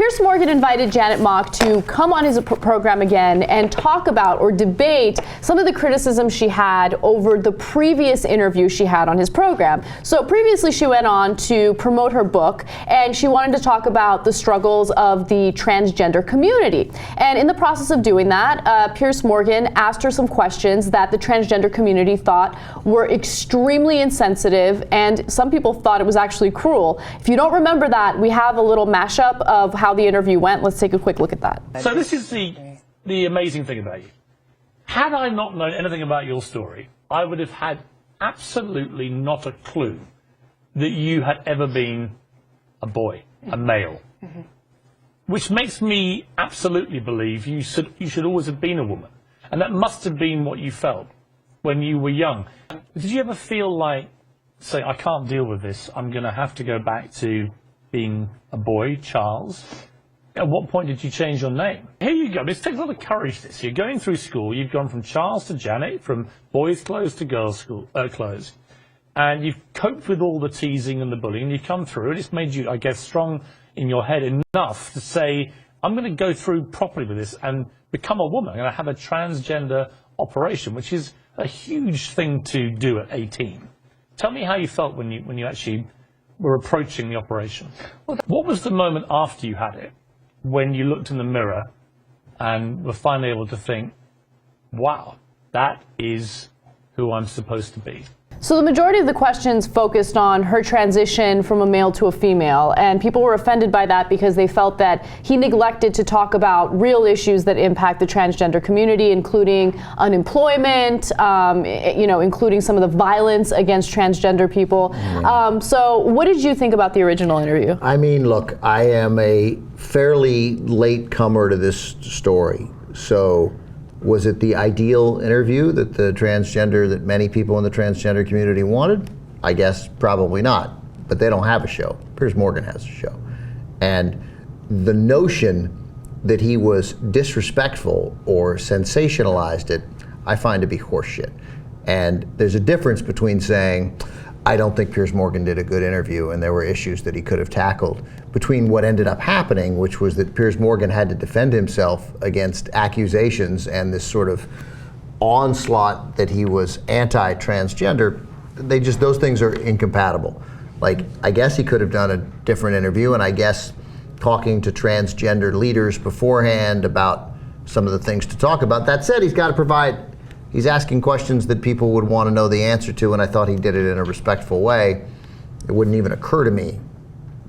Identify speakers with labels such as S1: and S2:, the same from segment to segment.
S1: Piers Morgan invited Janet Mock to come on his program again and talk about or debate some of the criticism she had over the previous interview she had on his program. So previously she went on to promote her book, and she wanted to talk about the struggles of the transgender community. And in the process of doing that, Piers Morgan asked her some questions that the transgender community thought were extremely insensitive, and some people thought it was actually cruel. If you don't remember that, we have a little mashup of how the interview went. Let's take a quick look at that.
S2: So this is the amazing thing about you. Had I not known anything about your story, I would have had absolutely not a clue that you had ever been a boy, a male. Mm-hmm. Which makes me absolutely believe you should always have been a woman. And that must have been what you felt when you were young. Did you ever feel like, say, I can't deal with this, I'm going to have to go back to being a boy, Charles? At what point did you change your name? Here you go. This takes a lot of courage, this. You're going through school. You've gone from Charles to Janet, from boys' clothes to girls' clothes. And you've coped with all the teasing and the bullying, and you've come through, and it's made you, I guess, strong in your head enough to say, I'm going to go through properly with this and become a woman. I'm going to have a transgender operation, which is a huge thing to do at 18. Tell me how you felt when you actually were approaching the operation. What was the moment after you had it, when you looked in the mirror and were finally able to think, wow, that is who I'm supposed to be?
S1: So the majority of the questions focused on her transition from a male to a female, and people were offended by that because they felt that he neglected to talk about real issues that impact the transgender community, including unemployment, including some of the violence against transgender people. So what did you think about the original interview?
S3: I mean, look, I am a fairly late comer to this story, so was it the ideal interview that that many people in the transgender community wanted? I guess probably not, but they don't have a show. Piers Morgan has a show. And the notion that he was disrespectful or sensationalized it, I find to be horseshit. And there's a difference between saying, I don't think Piers Morgan did a good interview and there were issues that he could have tackled, between what ended up happening, which was that Piers Morgan had to defend himself against accusations and this sort of onslaught that he was anti-transgender. Those things are incompatible. Like, I guess he could have done a different interview, and I guess talking to transgender leaders beforehand about some of the things to talk about. That said, he's asking questions that people would want to know the answer to, and I thought he did it in a respectful way. It wouldn't even occur to me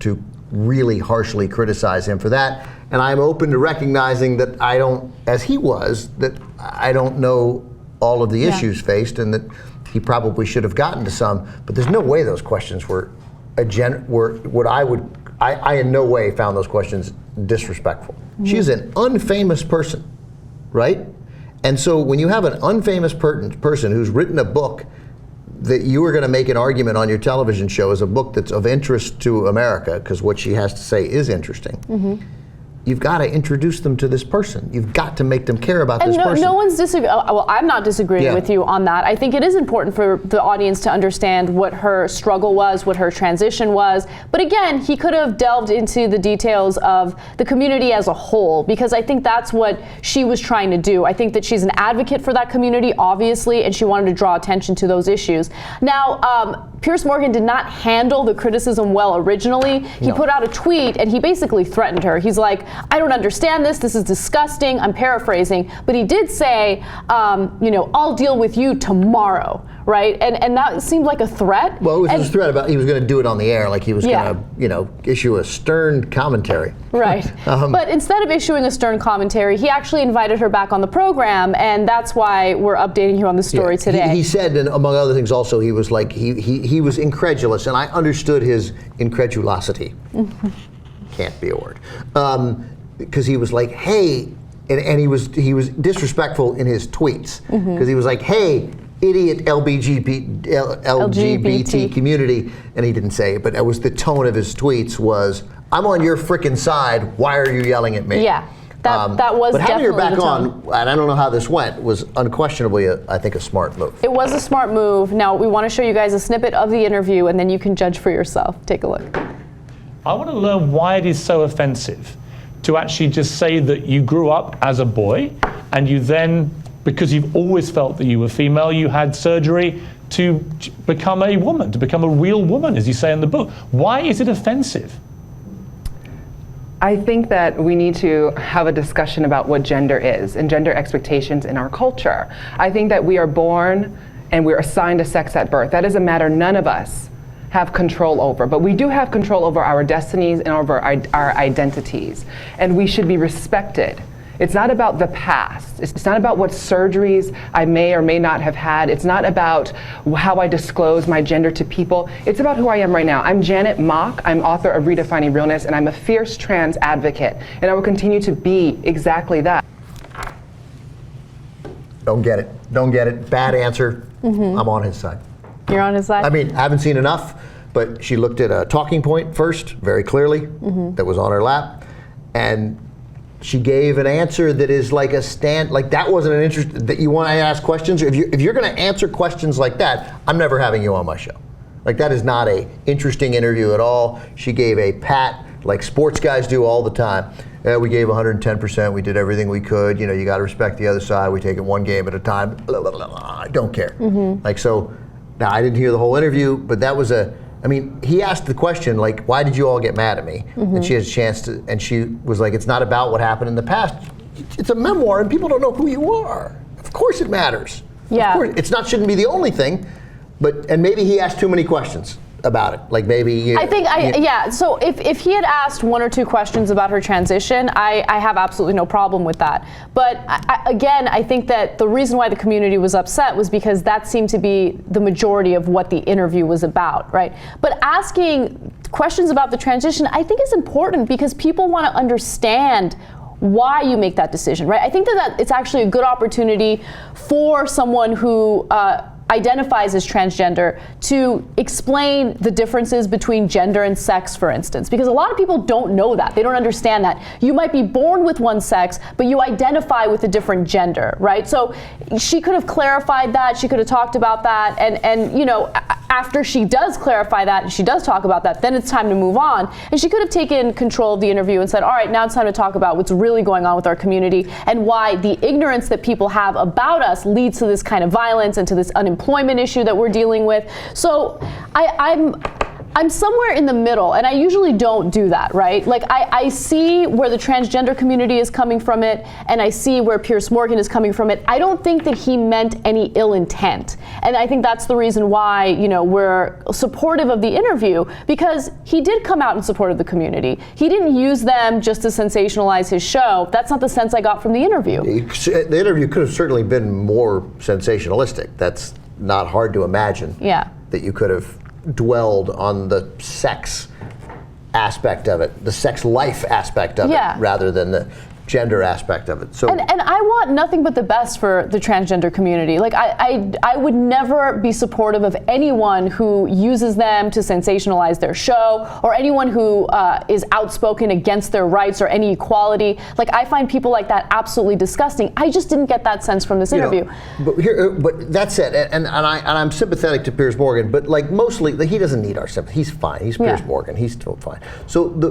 S3: to really harshly criticize him for that. And I'm open to recognizing that I don't, as he was, that I don't know all of the issues faced, and that he probably should have gotten to some, but there's no way those questions were what I in no way found those questions disrespectful. Mm-hmm. She's an unfamous person, right? And so when you have an unfamous person who's written a book that you are going to make an argument on your television show as a book that's of interest to America, because what she has to say is interesting, you've got to introduce them to this person. You've got to make them care about this person.
S1: No one's disagreeing. Well, I'm not disagreeing with you on that. I think it is important for the audience to understand what her struggle was, what her transition was. But again, he could have delved into the details of the community as a whole, because I think that's what she was trying to do. I think that she's an advocate for that community, obviously, and she wanted to draw attention to those issues. Now, Piers Morgan did not handle the criticism well originally. He put out a tweet and he basically threatened her. He's like, I don't understand this. This is disgusting. I'm paraphrasing. But he did say, I'll deal with you tomorrow, right? And that seemed like a threat.
S3: Well, it was a threat about he was going to do it on the air, like he was going to, issue a stern commentary.
S1: Right. But instead of issuing a stern commentary, he actually invited her back on the program, and that's why we're updating you on the story today.
S3: He said, and among other things also, he was like, he was incredulous, and I understood his incredulosity. Can't be a word. Because he was like, hey, and he was disrespectful in his tweets, because he was like, hey, idiot LGBT community, and he didn't say it, but it was the tone of his tweets was, I'm on your frickin' side, why are you yelling at me?
S1: Yeah, that was
S3: but
S1: definitely
S3: having her back
S1: the tone.
S3: on, and I don't know how this went, was unquestionably, I think, a smart move.
S1: It was a smart move. Now, we want to show you guys a snippet of the interview, and then you can judge for yourself. Take a look.
S2: I want to learn why it is so offensive to actually just say that you grew up as a boy and you then, because you've always felt that you were female, you had surgery to become a woman, to become a real woman, as you say in the book. Why is it offensive?
S4: I think that we need to have a discussion about what gender is and gender expectations in our culture. I think that we are born and we're assigned a sex at birth. That is a matter none of us have control over, but we do have control over our destinies and over our identities, and we should be respected. It's not about the past. It's not about what surgeries I may or may not have had. It's not about how I disclose my gender to people. It's about who I am right now. I'm Janet Mock. I'm author of Redefining Realness, and I'm a fierce trans advocate, and I will continue to be exactly that.
S3: Don't get it. Don't get it. Bad answer. I'm on his side.
S1: You're on his side?
S3: I mean, I haven't seen enough, but she looked at a talking point first, very clearly, that was on her lap, and she gave an answer that is like like that wasn't an interest, that you want to ask questions. If you're going to answer questions like that, I'm never having you on my show. Like, that is not a interesting interview at all. She gave a pat, like sports guys do all the time. We gave 110%. We did everything we could. You know, you got to respect the other side. We take it one game at a time. Blah, blah, blah, blah. I don't care. Like, so now I didn't hear the whole interview, but that was I mean, he asked the question, like, why did you all get mad at me? And she has a chance to, and she was like, it's not about what happened in the past. It's a memoir, and people don't know who you are. Of course it matters.
S1: Yeah.
S3: Of course, shouldn't be the only thing, and maybe he asked too many questions about it. Like, maybe
S1: so if he had asked one or two questions about her transition, I have absolutely no problem with that. But I think that the reason why the community was upset was because that seemed to be the majority of what the interview was about, right? But asking questions about the transition, I think, is important because people want to understand why you make that decision, right? I think that it's actually a good opportunity for someone who identifies as transgender to explain the differences between gender and sex, for instance, because a lot of people don't know that. They don't understand that. You might be born with one sex, but you identify with a different gender, right? So she could have clarified that. She could have talked about that. And you know, after she does clarify that and she does talk about that, then it's time to move on. And she could have taken control of the interview and said, all right, now it's time to talk about what's really going on with our community and why the ignorance that people have about us leads to this kind of violence and to this unemployment issue that we're dealing with. So I'm somewhere in the middle, and I usually don't do that, right? Like, I see where the transgender community is coming from it, and I see where Piers Morgan is coming from it. I don't think that he meant any ill intent. And I think that's the reason why, you know, we're supportive of the interview, because he did come out in support of the community. He didn't use them just to sensationalize his show. That's not the sense I got from the interview.
S3: The interview could have certainly been more sensationalistic. That's not hard to imagine.
S1: Yeah.
S3: That you could have dwelled on the sex aspect of it, the sex life aspect of it, rather than the gender aspect of it. So,
S1: and I want nothing but the best for the transgender community. Like, I would never be supportive of anyone who uses them to sensationalize their show, or anyone who is outspoken against their rights or any equality. Like, I find people like that absolutely disgusting. I just didn't get that sense from this interview.
S3: But that said, and I'm sympathetic to Piers Morgan, but like mostly, he doesn't need our sympathy. He's fine. He's Piers Morgan. He's still fine. So the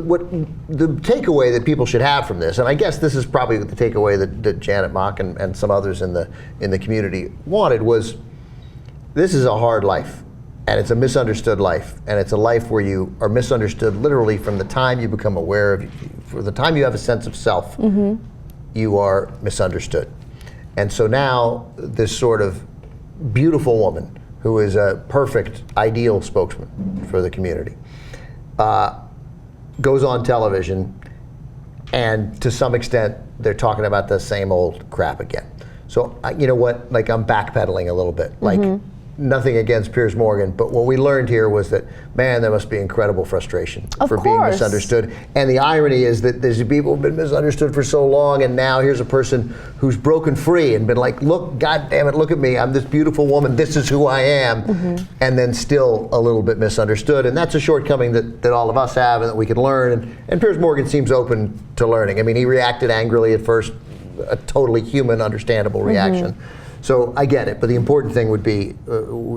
S3: takeaway that people should have from this, and I guess this is probably the takeaway that Janet Mock and some others in the community wanted, was this is a hard life, and it's a misunderstood life, and it's a life where you are misunderstood literally from the time you become aware of, for the time you have a sense of self, you are misunderstood. And so now this sort of beautiful woman who is a perfect, ideal spokesman for the community goes on television, and to some extent, they're talking about the same old crap again. So, you know what? Like, I'm backpedaling a little bit. Like, nothing against Piers Morgan, but what we learned here was that, man, there must be incredible frustration for being misunderstood. And the irony is that there's people who've been misunderstood for so long, and now here's a person who's broken free and been like, look, God damn it, look at me. I'm this beautiful woman. This is who I am. And then still a little bit misunderstood. And that's a shortcoming that all of us have and that we can learn. And Piers Morgan seems open to learning. I mean, he reacted angrily at first, a totally human, understandable reaction. So I get it, but the important thing would be,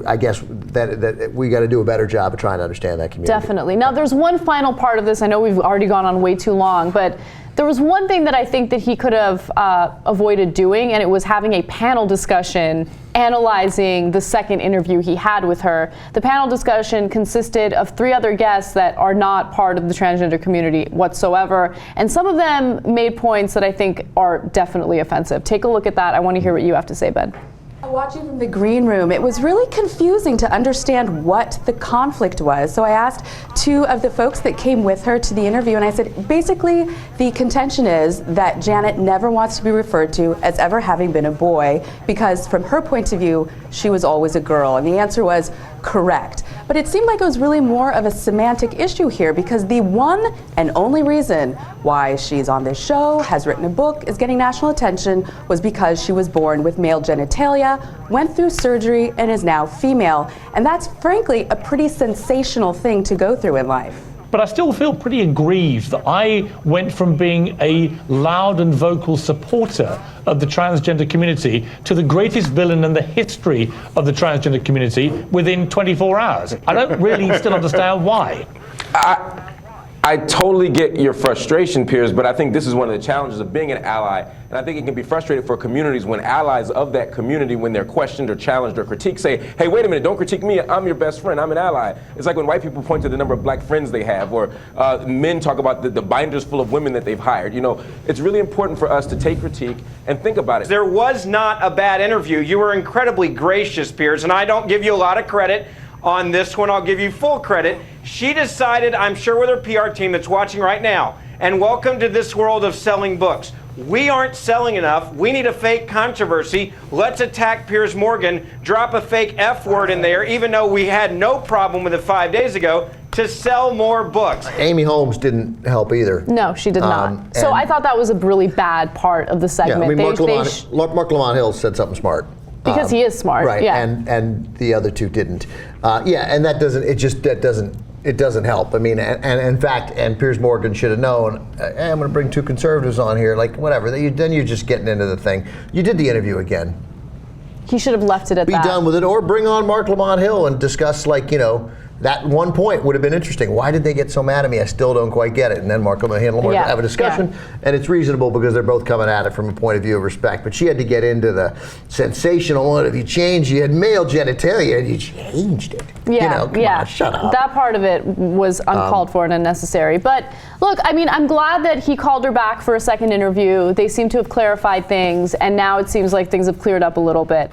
S3: I guess, that we got to do a better job of trying to understand that community.
S1: Definitely. Now, there's one final part of this. I know we've already gone on way too long, but There was one thing that I think that he could have avoided doing, and it was having a panel discussion analyzing the second interview he had with her. The panel discussion consisted of 3 other guests that are not part of the transgender community whatsoever, and some of them made points that I think are definitely offensive. Take a look at that. I want to hear what you have to say, Ben.
S5: Watching from the green room, it was really confusing to understand what the conflict was. So I asked 2 of the folks that came with her to the interview, and I said, basically, the contention is that Janet never wants to be referred to as ever having been a boy, because from her point of view, she was always a girl. And the answer was correct. But it seemed like it was really more of a semantic issue here, because the one and only reason why she's on this show, has written a book, is getting national attention, was because she was born with male genitalia, went through surgery, and is now female. And that's frankly a pretty sensational thing to go through in life.
S2: But I still feel pretty aggrieved that I went from being a loud and vocal supporter of the transgender community to the greatest villain in the history of the transgender community within 24 hours. I don't really still understand why.
S6: I totally get your frustration, Piers, but I think this is one of the challenges of being an ally. And I think it can be frustrating for communities when allies of that community, when they're questioned or challenged or critiqued, say, hey, wait a minute, don't critique me, I'm your best friend, I'm an ally. It's like when white people point to the number of black friends they have, or men talk about the binders full of women that they've hired. You know, it's really important for us to take critique and think about it.
S7: There was not a bad interview. You were incredibly gracious, Piers, and I don't give you a lot of credit. On this one, I'll give you full credit. She decided, I'm sure with her PR team that's watching right now, and welcome to this world of selling books. We aren't selling enough. We need a fake controversy. Let's attack Piers Morgan, drop a fake F word in there, even though we had no problem with it 5 days ago, to sell more books.
S3: Amy Holmes didn't help either.
S1: No, she did not. So I thought that was a really bad part of the segment.
S3: Yeah, I mean, Mark Lamont Hill said something smart.
S1: Because he is smart,
S3: right?
S1: Yeah.
S3: And the other 2 didn't. Yeah, and that doesn't help. I mean, and in fact, and Piers Morgan should have known. Hey, I'm going to bring 2 conservatives on here, like whatever. Then you're just getting into the thing. You did the interview again.
S1: He should have left it at that.
S3: Be done with it, or bring on Mark Lamont Hill and discuss, like, you know, that one point would have been interesting. Why did they get so mad at me? I still don't quite get it. And then Mark Lamont Hill will have a discussion, and it's reasonable because they're both coming at it from a point of view of respect. But she had to get into the sensational one. If you changed, you had male genitalia, and you changed it.
S1: Yeah,
S3: you know, come on, shut up.
S1: That part of it was uncalled for and unnecessary. But look, I mean, I'm glad that he called her back for a second interview. They seem to have clarified things, and now it seems like things have cleared up a little bit.